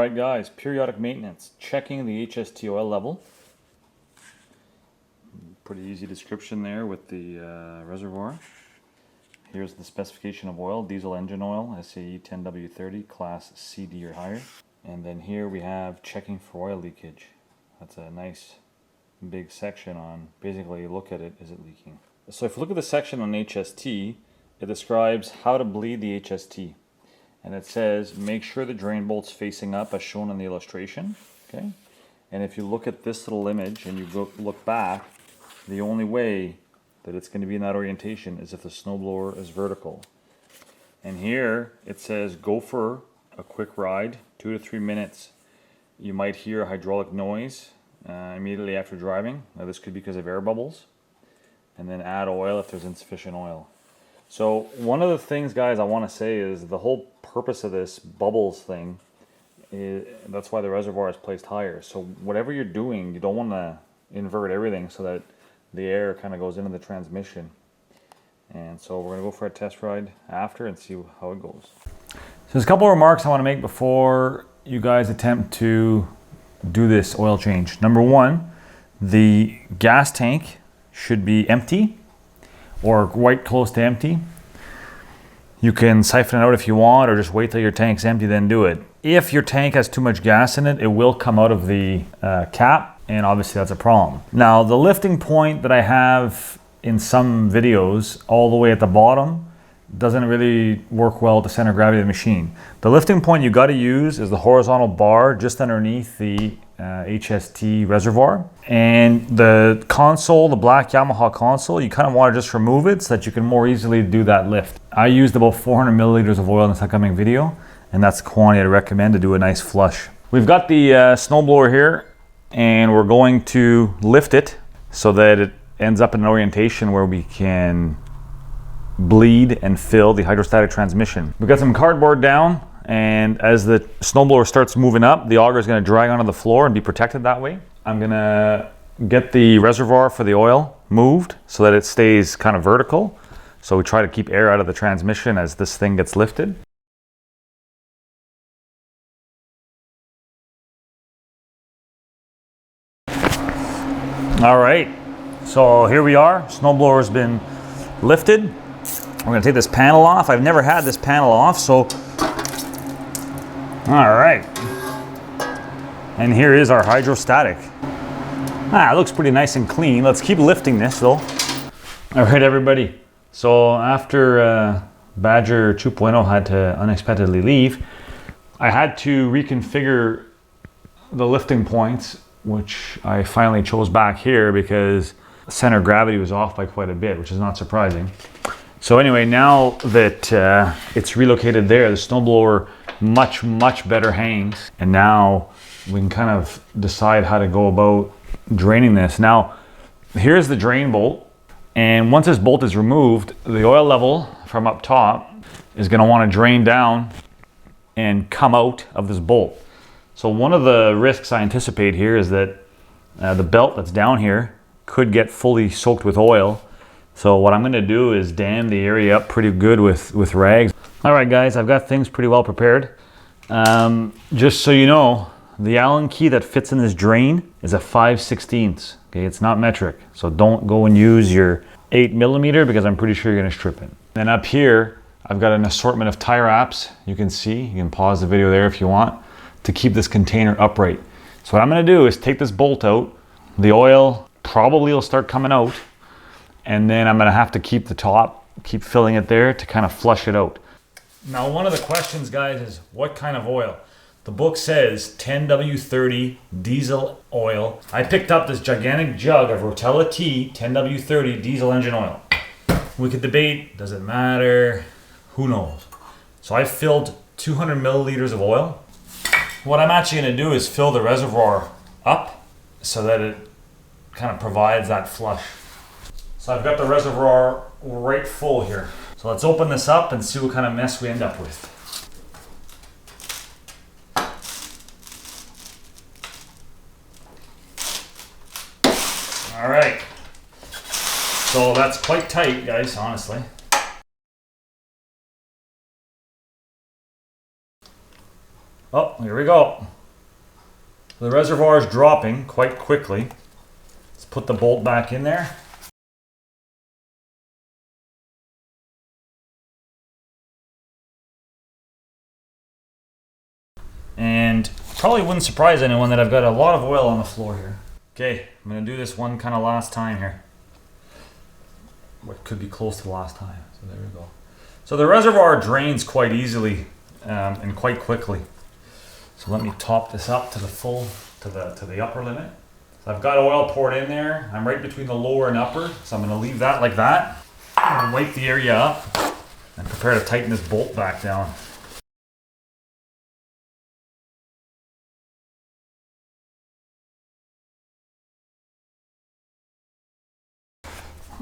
Alright guys, periodic maintenance, checking the HST oil level. Pretty easy description there with the reservoir. Here's the specification of oil, diesel engine oil, SAE 10W30, class CD or higher. And then here we have checking for oil leakage. That's a nice big section on, basically look at it, is it leaking? So if you look at the section on HST, it describes how to bleed the HST. And it says, make sure the drain bolt's facing up as shown in the illustration, okay? And if you look at this little image and you look back, the only way that it's going to be in that orientation is if the snowblower is vertical. And here it says, go for a quick ride, 2 to 3 minutes. You might hear a hydraulic noise immediately after driving. Now this could be because of air bubbles. And then add oil if there's insufficient oil. So one of the things, guys, I want to say is the whole purpose of this bubbles thing, that's why the reservoir is placed higher. So whatever you're doing, you don't want to invert everything so that the air kind of goes into the transmission. And so we're going to go for a test ride after and see how it goes. So there's a couple of remarks I want to make before you guys attempt to do this oil change. Number one, the gas tank should be empty or quite close to empty. You can siphon it out if you want, or just wait till your tank's empty, then do it. If your tank has too much gas in it, it will come out of the cap, and obviously that's a problem. Now, the lifting point that I have in some videos, all the way at the bottom, doesn't really work well with the center of gravity of the machine. The lifting point you got to use is the horizontal bar just underneath the HST reservoir. And the console, the black Yamaha console, you kind of want to just remove it so that you can more easily do that lift. I used about 400 milliliters of oil in this upcoming video, and that's the quantity I recommend to do a nice flush. We've got the snowblower here, and we're going to lift it so that it ends up in an orientation where we can bleed and fill the hydrostatic transmission. We've got some cardboard down, and as the snowblower starts moving up, the auger is going to drag onto the floor and be protected that way. I'm going to get the reservoir for the oil moved so that it stays kind of vertical. So we try to keep air out of the transmission as this thing gets lifted. All right, so here we are. Snowblower's been lifted. We're going to take this panel off. I've never had this panel off, so all right. And here is our hydrostatic. It looks pretty nice and clean. Let's keep lifting this though. All right, everybody. So after Badger 2.0 had to unexpectedly leave, I had to reconfigure the lifting points, which I finally chose back here because the center of gravity was off by quite a bit, which is not surprising. So anyway, now that it's relocated there, the snowblower much better hangs, and now we can kind of decide how to go about draining this. Now, here's the drain bolt, and once this bolt is removed, the oil level from up top is going to want to drain down and come out of this bolt. So one of the risks I anticipate here is that the belt that's down here could get fully soaked with oil. So what I'm going to do is dam the area up pretty good with rags. All right, guys, I've got things pretty well prepared. Just so you know, the Allen key that fits in this drain is a 5/16. Okay, it's not metric. So don't go and use your 8mm because I'm pretty sure you're going to strip it. Then up here, I've got an assortment of tie wraps. You can see, you can pause the video there if you want, to keep this container upright. So what I'm going to do is take this bolt out. The oil probably will start coming out. And then I'm going to have to keep the top, keep filling it there to kind of flush it out. Now, one of the questions, guys, is what kind of oil? The book says 10W30 diesel oil. I picked up this gigantic jug of Rotella T 10W30 diesel engine oil. We could debate, does it matter? Who knows? So I filled 200 milliliters of oil. What I'm actually going to do is fill the reservoir up so that it kind of provides that flush. So I've got the reservoir right full here. So let's open this up and see what kind of mess we end up with. All right. So that's quite tight, guys, honestly. Oh, here we go. The reservoir is dropping quite quickly. Let's put the bolt back in there. And probably wouldn't surprise anyone that I've got a lot of oil on the floor here. Okay, I'm gonna do this one kind of last time here. What could be close to the last time. So there we go. So the reservoir drains quite easily and quite quickly. So let me top this up to the full, to the upper limit. So I've got oil poured in there. I'm right between the lower and upper. So I'm gonna leave that like that. I'm gonna wipe the area up and prepare to tighten this bolt back down.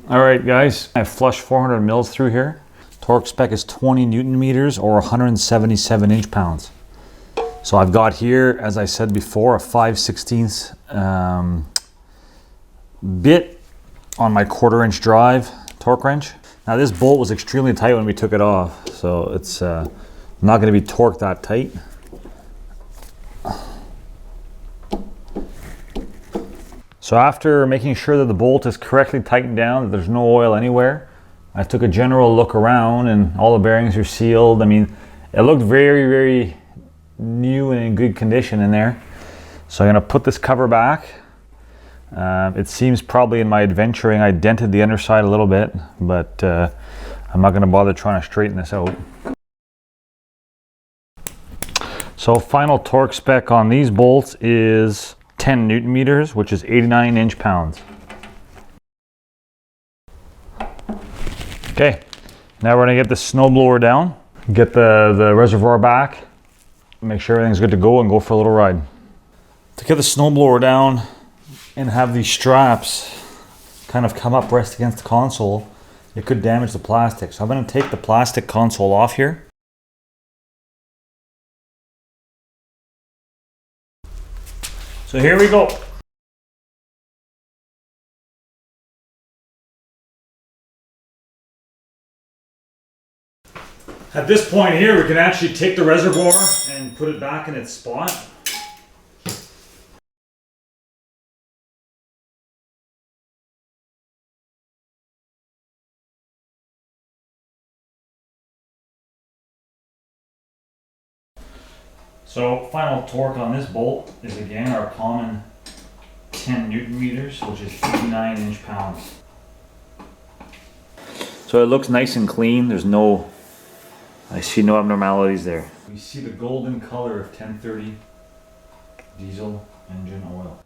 All right, guys, I flushed 400 mils through here. Torque spec is 20 Newton meters or 177 inch-pounds. So I've got here, as I said before, a 5/16 bit on my 1/4 inch drive torque wrench. Now this bolt was extremely tight when we took it off, so it's not going to be torqued that tight. So after making sure that the bolt is correctly tightened down, that there's no oil anywhere, I took a general look around and all the bearings are sealed. I mean, it looked very, very new and in good condition in there. So I'm going to put this cover back. It seems probably in my adventuring I dented the underside a little bit, but I'm not going to bother trying to straighten this out. So final torque spec on these bolts is 10 Newton meters, which is 89 inch-pounds. Okay, now we're gonna get the snowblower down, get the reservoir back, make sure everything's good to go, and go for a little ride. To get the snowblower down and have these straps kind of come up, rest against the console, it could damage the plastic. So I'm gonna take the plastic console off here. So here we go. At this point here, we can actually take the reservoir and put it back in its spot. So final torque on this bolt is again our common 10 Newton meters, which is 89 inch-pounds. So it looks nice and clean. I see no abnormalities there. We see the golden color of 1030 diesel engine oil.